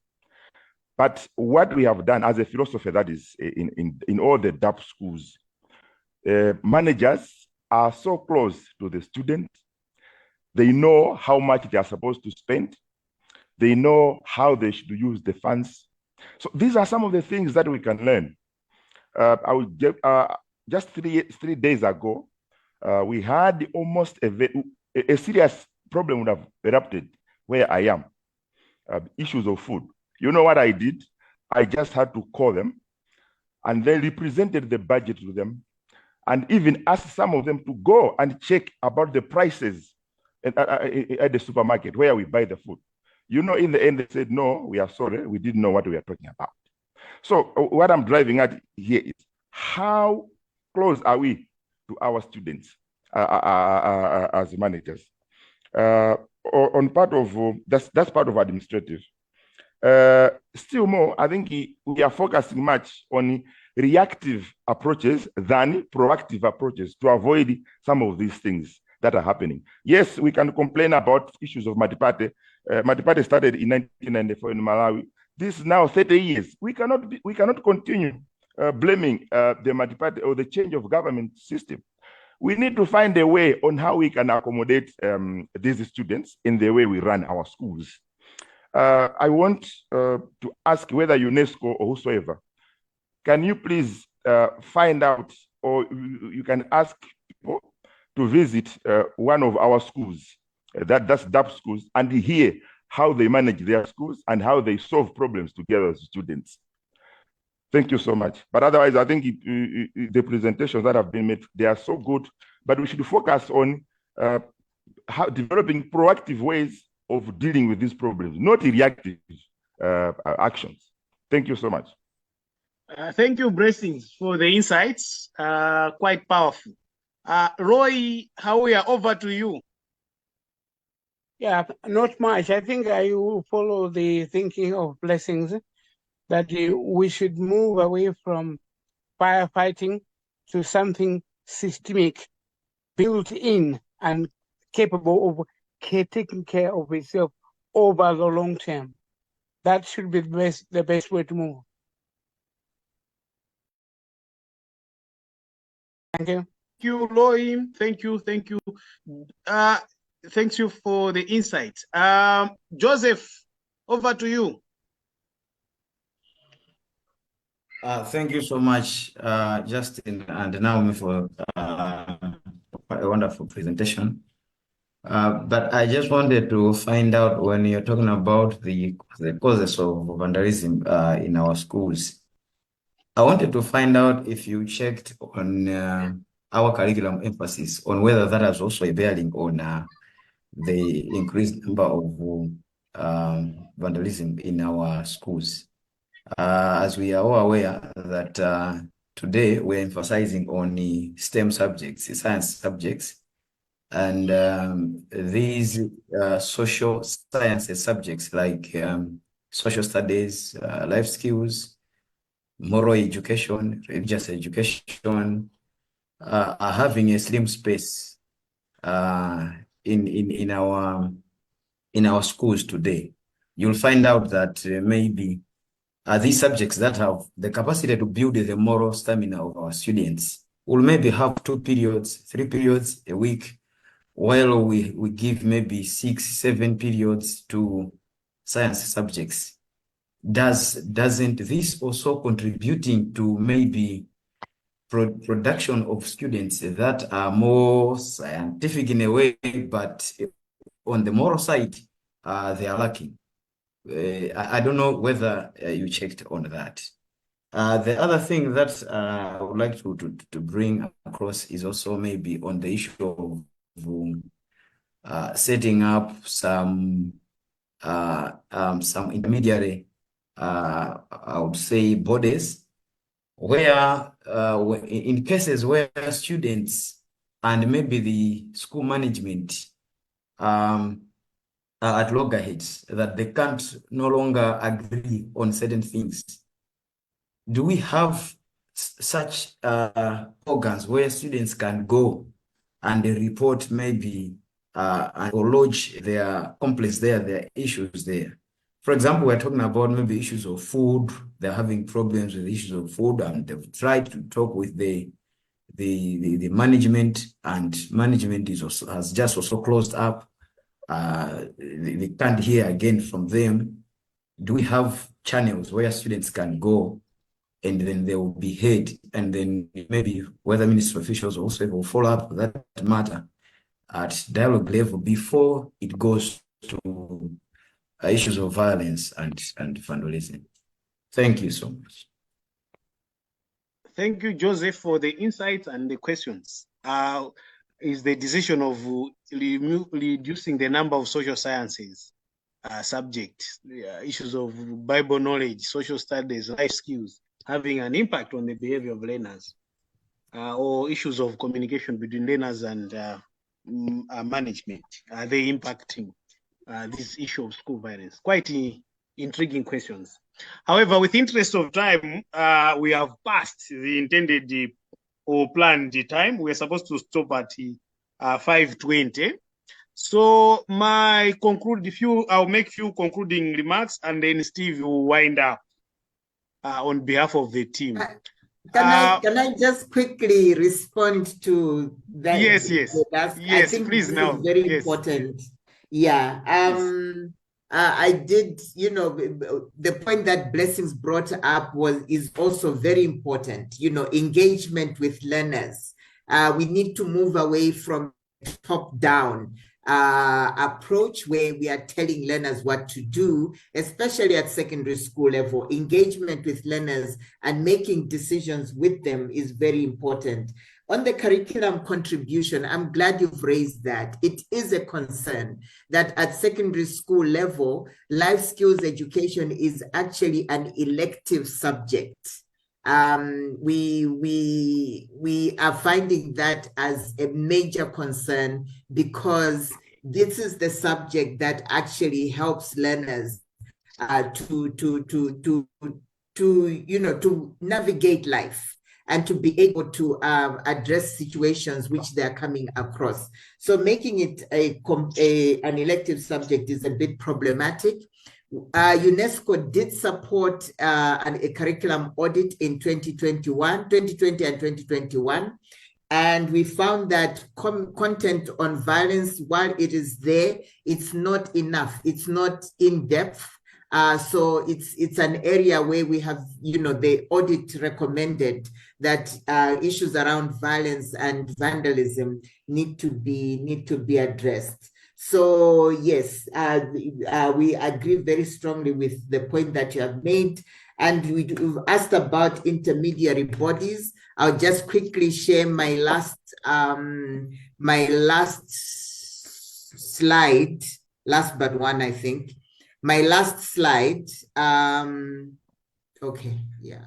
But what we have done as a philosophy, that is in all the DAP schools, managers are so close to the student. They know how much they are supposed to spend. They know how they should use the funds. So these are some of the things that we can learn. I will give, just three days ago, we had almost a serious problem would have erupted where I am. Issues of food. You know what I did? I just had to call them and then represented the budget to them and even asked some of them to go and check about the prices at the supermarket where we buy the food. You know, in the end, they said, no, we are sorry. We didn't know what we are talking about. So what I'm driving at here is how close are we to our students as managers? On part of, that's part of administrative. Still more, I think we are focusing much on reactive approaches than proactive approaches to avoid some of these things that are happening. Yes, we can complain about issues of multi-party. Multi-party started in 1994 in Malawi. This is now 30 years. We cannot continue blaming the multi-party or the change of government system. We need to find a way on how we can accommodate these students in the way we run our schools. I want to ask whether UNESCO or whosoever, can you please find out, or you can ask people to visit one of our schools, that's DAP schools, and hear how they manage their schools and how they solve problems together as students. Thank you so much. But otherwise, I think the presentations that have been made, they are so good, but we should focus on how developing proactive ways of dealing with these problems, not reactive actions. Thank you so much. Thank you, Blessings, for the insights. Quite powerful. Roy, how we are over to you. Yeah, not much. I think I will follow the thinking of Blessings that we should move away from firefighting to something systemic, built in and capable of taking care of itself over the long term. That should be the best way to move. Thank you. Thank you, Loim. Thank you. Thanks you for the insights. Joseph, over to you. Thank you so much, Justin and Naomi, for a wonderful presentation. But I just wanted to find out, when you're talking about the causes of vandalism in our schools, I wanted to find out if you checked on our curriculum emphasis on whether that has also a bearing on the increased number of vandalism in our schools. As we are all aware that today we're emphasizing on the STEM subjects, the science subjects, and these social sciences subjects like social studies, life skills, moral education, religious education, are having a slim space in our schools today. You'll find out that maybe these subjects that have the capacity to build the moral stamina of our students will maybe have 2 periods, 3 periods a week, while we give maybe 6, 7 periods to science subjects. Doesn't this also contributing to maybe production of students that are more scientific in a way, but on the moral side, they are lacking? I don't know whether you checked on that. The other thing that I would like to bring across is also maybe on the issue of setting up some intermediary, I would say, bodies where in cases where students and maybe the school management are at loggerheads, that they can't no longer agree on certain things, do we have such organs where students can go and report maybe or lodge their complaints there, their issues there? For example, we're talking about maybe issues of food. They're having problems with issues of food, and they've tried to talk with the management, and management has just also closed up. They can't hear again from them. Do we have channels where students can go and then they will be heard, and then maybe whether ministry officials also will follow up that matter at dialogue level before it goes to issues of violence and vandalism? Thank you so much. Thank you, Joseph, for the insights and the questions. Is the decision of reducing the number of social sciences subjects, issues of Bible knowledge, social studies, life skills, having an impact on the behavior of learners, or issues of communication between learners and management? Are they impacting this issue of school violence? Quite intriguing questions. However, with interest of time, we have passed the intended or planned time. We're supposed to stop at 5:20. So I'll make few concluding remarks, and then Steve will wind up on behalf of the team. Can I just quickly respond to that? Yes. I think please, this now. is very Yes. important. Yeah. I did, the point that Blessings brought up is also very important, engagement with learners. We need to move away from top-down approach where we are telling learners what to do, especially at secondary school level. Engagement with learners and making decisions with them is very important. On the curriculum contribution, I'm glad you've raised that. It is a concern that at secondary school level, life skills education is actually an elective subject. We are finding that as a major concern, because this is the subject that actually helps learners to navigate life. and to be able to address situations which they are coming across. So making it an elective subject is a bit problematic. UNESCO did support a curriculum audit in 2020 and 2021. And we found that content on violence, while it is there, it's not enough. It's not in depth. So it's an area where we have, the audit recommended that issues around violence and vandalism need to be addressed. So yes, we agree very strongly with the point that you have made. And we've asked about intermediary bodies. I'll just quickly share my last slide, last but one, I think. My last slide, okay, yeah,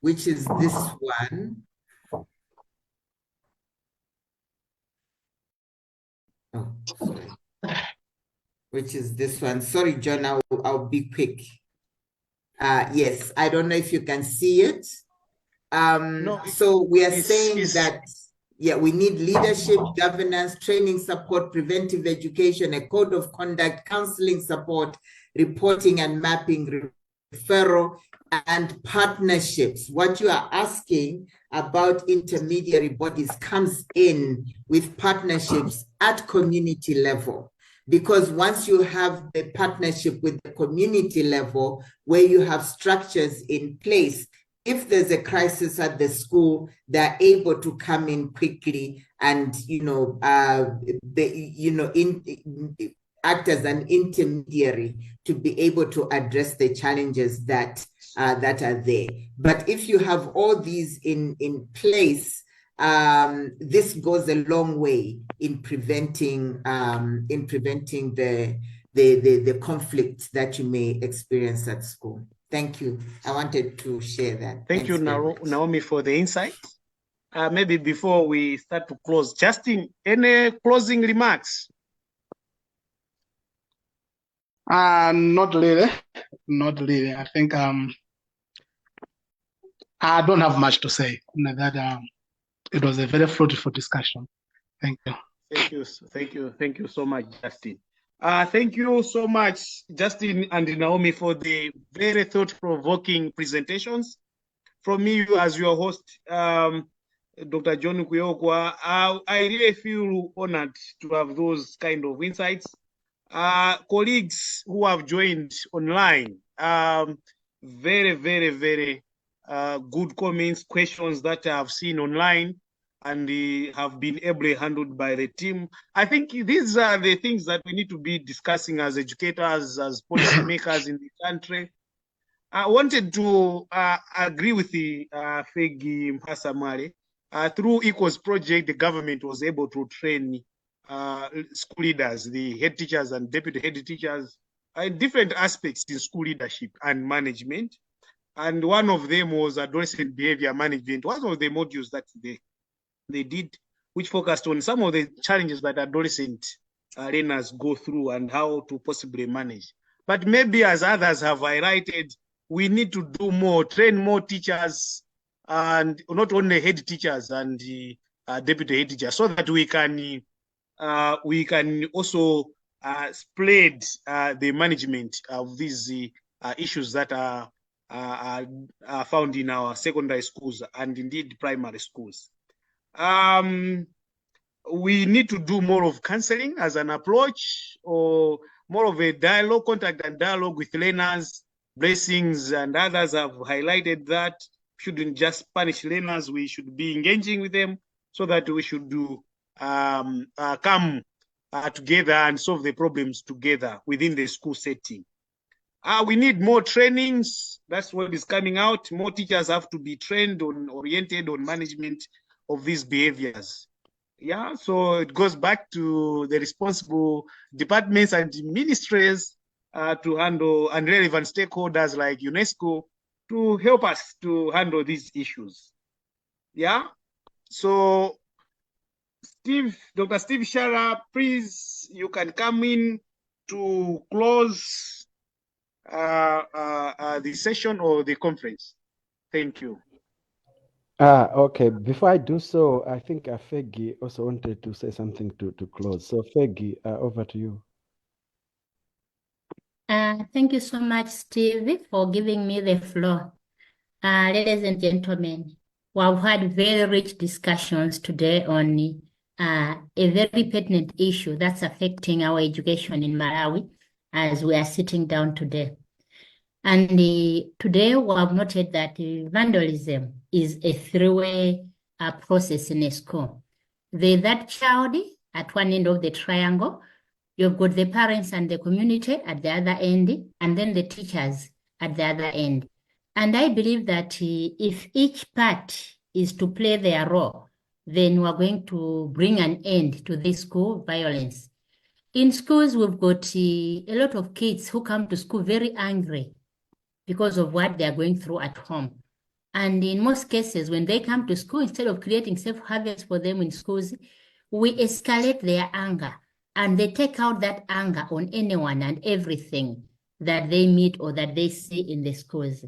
which is this one. Oh, sorry. Which is this one. Sorry, John, I'll be quick. Yes, I don't know if you can see it. No, so we are saying that, yeah, we need leadership, governance, training support, preventive education, a code of conduct, counseling support, reporting and mapping, referral, and partnerships. What you are asking about intermediary bodies comes in with partnerships at community level. Because once you have a partnership with the community level, where you have structures in place, if there's a crisis at the school, they're able to come in quickly and, act as an intermediary to be able to address the challenges that are there. But if you have all these in place, this goes a long way in preventing the conflict that you may experience at school. Thank you. I wanted to share that. Thank you, Naomi, for the insight. Maybe before we start to close, Justin, any closing remarks? Not really. Not really. I think I don't have much to say. That it was a very fruitful discussion. Thank you. Thank you so much, Justin. Thank you so much, Justin and Naomi, for the very thought-provoking presentations. From me as your host, Dr. John Kuyokwa, I really feel honored to have those kind of insights. Colleagues who have joined online, very, very, very good comments, questions that I have seen online and have been ably handled by the team. I think these are the things that we need to be discussing as educators, as policymakers in the country. I wanted to agree with the Fegi Mpasamale. Through Equals Project, the government was able to train school leaders, the head teachers and deputy head teachers, in different aspects in school leadership and management. And one of them was adolescent behavior management. One of the modules that they did, which focused on some of the challenges that adolescent learners go through and how to possibly manage. But maybe, as others have highlighted, we need to do more, train more teachers, and not only head teachers and deputy head teachers, so that we can also spread the management of these issues that are found in our secondary schools and indeed primary schools. We need to do more of counseling as an approach, or more of a dialogue, contact and dialogue with learners. Blessings and others have highlighted that shouldn't just punish learners, we should be engaging with them, so that we should come together and solve the problems together within the school setting. We need more trainings. That's what is coming out. More teachers have to be trained on, oriented on management of these behaviors. Yeah, so it goes back to the responsible departments and ministries to handle, and relevant stakeholders like UNESCO to help us to handle these issues. Yeah, so Dr. Steve Shara, please, you can come in to close the session or the conference. Thank you. Okay. Before I do so, I think Fegi also wanted to say something to close. So Fegi, over to you. Thank you so much, Steve, for giving me the floor. Ladies and gentlemen, we have had very rich discussions today on a very pertinent issue that's affecting our education in Malawi as we are sitting down today. And today we have noted that vandalism is a three-way process in a school. There's that child at one end of the triangle, you've got the parents and the community at the other end, and then the teachers at the other end. And I believe that if each part is to play their role, then we're going to bring an end to this school violence. In schools, we've got a lot of kids who come to school very angry because of what they're going through at home. And in most cases, when they come to school, instead of creating safe havens for them in schools, we escalate their anger and they take out that anger on anyone and everything that they meet or that they see in the schools.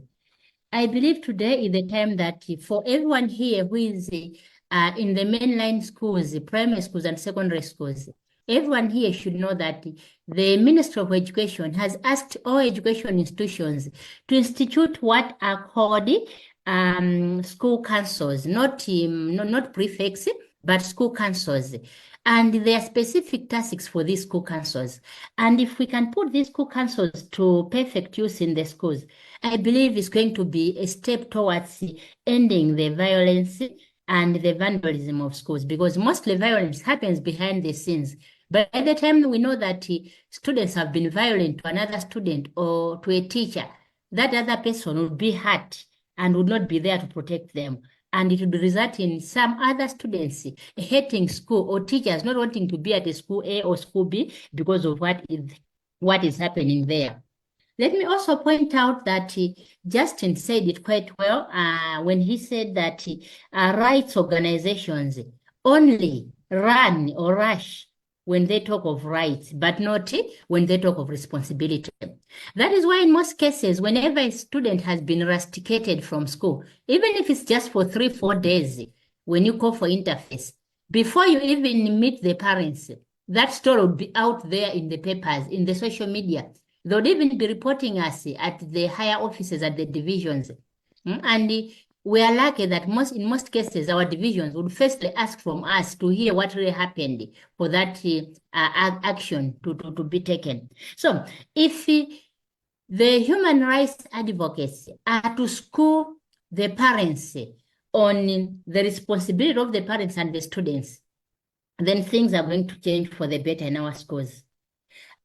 I believe today is the time that for everyone here who is in the mainline schools, primary schools and secondary schools, everyone here should know that the Ministry of Education has asked all education institutions to institute what are called school councils, not prefects, but school councils. And there are specific tasks for these school councils. And if we can put these school councils to perfect use in the schools, I believe it's going to be a step towards ending the violence and the vandalism of schools, because mostly violence happens behind the scenes. But by the time we know that students have been violent to another student or to a teacher, that other person will be hurt and would not be there to protect them. And it would result in some other students hating school or teachers not wanting to be at a school A or school B because of what is happening there. Let me also point out that Justin said it quite well when he said that rights organizations only run or rush when they talk of rights, but not when they talk of responsibility. That is why in most cases, whenever a student has been rusticated from school, even if it's just for 3-4 days, when you call for interface, before you even meet the parents, that story would be out there in the papers, in the social media. They would even be reporting us at the higher offices at the divisions. And we are lucky that in most cases, our divisions would firstly ask from us to hear what really happened for that action to be taken. So if the human rights advocates are to school the parents on the responsibility of the parents and the students, then things are going to change for the better in our schools.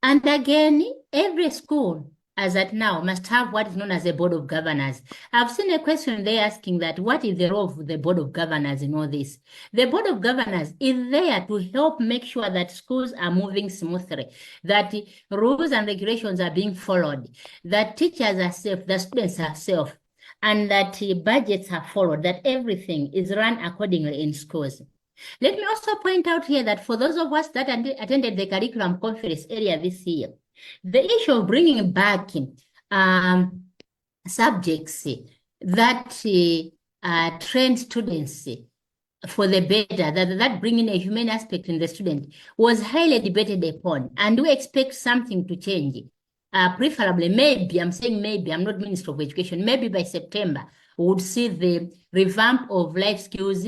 And again, every school, as at now, must have what is known as a board of governors. I've seen a question there asking that what is the role of the board of governors in all this? The board of governors is there to help make sure that schools are moving smoothly, that rules and regulations are being followed, that teachers are safe, that students are safe, and that budgets are followed, that everything is run accordingly in schools. Let me also point out here that for those of us that attended the curriculum conference earlier this year, the issue of bringing back subjects that train students for the better, that bringing a human aspect in the student was highly debated upon, and we expect something to change. Preferably, maybe, I'm saying maybe, I'm not Minister of Education, maybe by September, we would see the revamp of life skills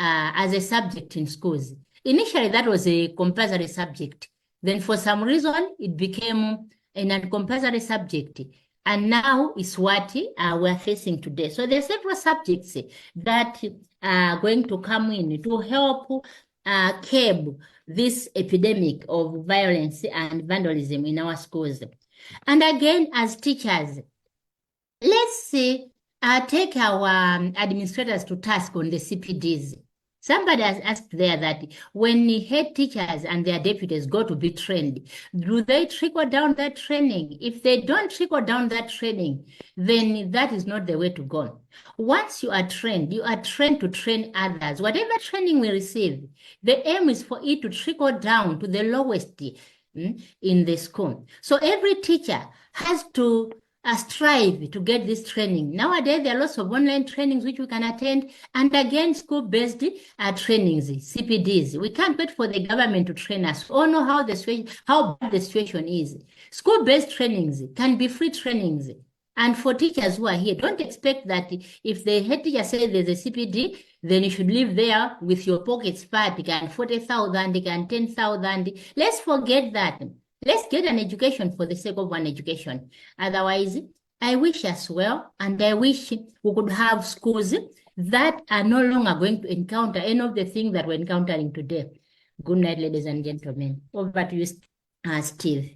as a subject in schools. Initially, that was a compulsory subject. Then for some reason, it became a non-compulsory subject. And now it's what we're facing today. So there are several subjects that are going to come in to help curb this epidemic of violence and vandalism in our schools. And again, as teachers, let's say take our administrators to task on the CPDs. Somebody has asked there that when the head teachers and their deputies go to be trained, do they trickle down that training? If they don't trickle down that training, then that is not the way to go. Once you are trained to train others. Whatever training we receive, the aim is for it to trickle down to the lowest in the school. So every teacher has to strive to get this training. Nowadays, there are lots of online trainings which we can attend, and again, school-based trainings, CPDs. We can't wait for the government to train us. We all know how bad the situation is. School-based trainings can be free trainings. And for teachers who are here, don't expect that if the head teacher says there's a CPD, then you should live there with your pockets fat, and 40,000, and 10,000. Let's forget that. Let's get an education for the sake of one education. Otherwise, I wish us well, and I wish we could have schools that are no longer going to encounter any of the things that we're encountering today. Good night, ladies and gentlemen. Over to you, Steve.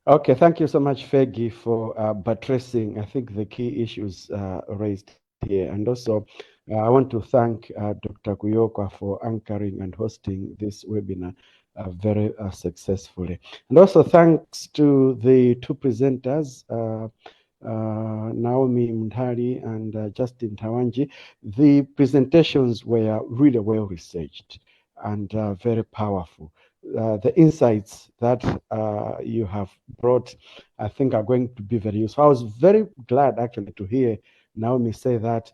Okay, thank you so much, Fegi, for buttressing, I think, the key issues raised here. And also, I want to thank Dr. Kuyoka for anchoring and hosting this webinar very successfully. And also thanks to the two presenters, Naomi Mndari and Justin Tawanji. The presentations were really well researched and very powerful. The insights that you have brought, I think, are going to be very useful. I was very glad actually to hear Naomi say that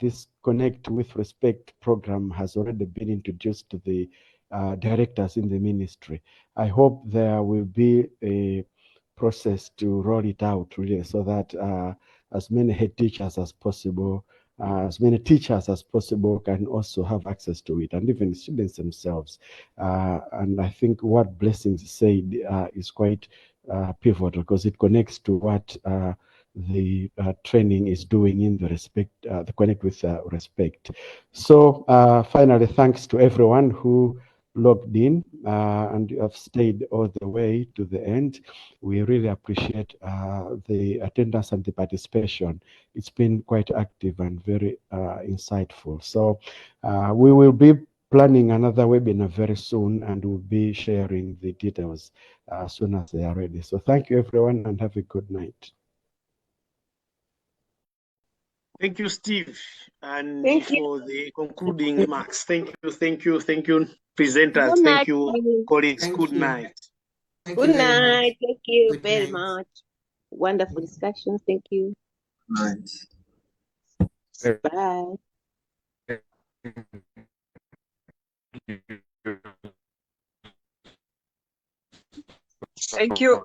this Connect with Respect program has already been introduced to the directors in the ministry. I hope there will be a process to roll it out really, so that as many head teachers as possible, as many teachers as possible can also have access to it, and even students themselves. And I think what Blessings said is quite pivotal, because it connects to what the training is doing in the the Connect with Respect. So finally, thanks to everyone who logged in and you have stayed all the way to the end. We really appreciate the attendance and the participation. It's been quite active and very insightful. So we will be planning another webinar very soon, and we'll be sharing the details as soon as they are ready. So thank you, everyone, and have a good night. Thank you, Steve, and Thank you. for the concluding remarks. Thank you, presenters. Good night. Thank you, colleagues. Thank Good you. night. Thank you Good very much. night. Thank you Good very night. much. Wonderful discussion. Thank you. Right. Bye. Thank you.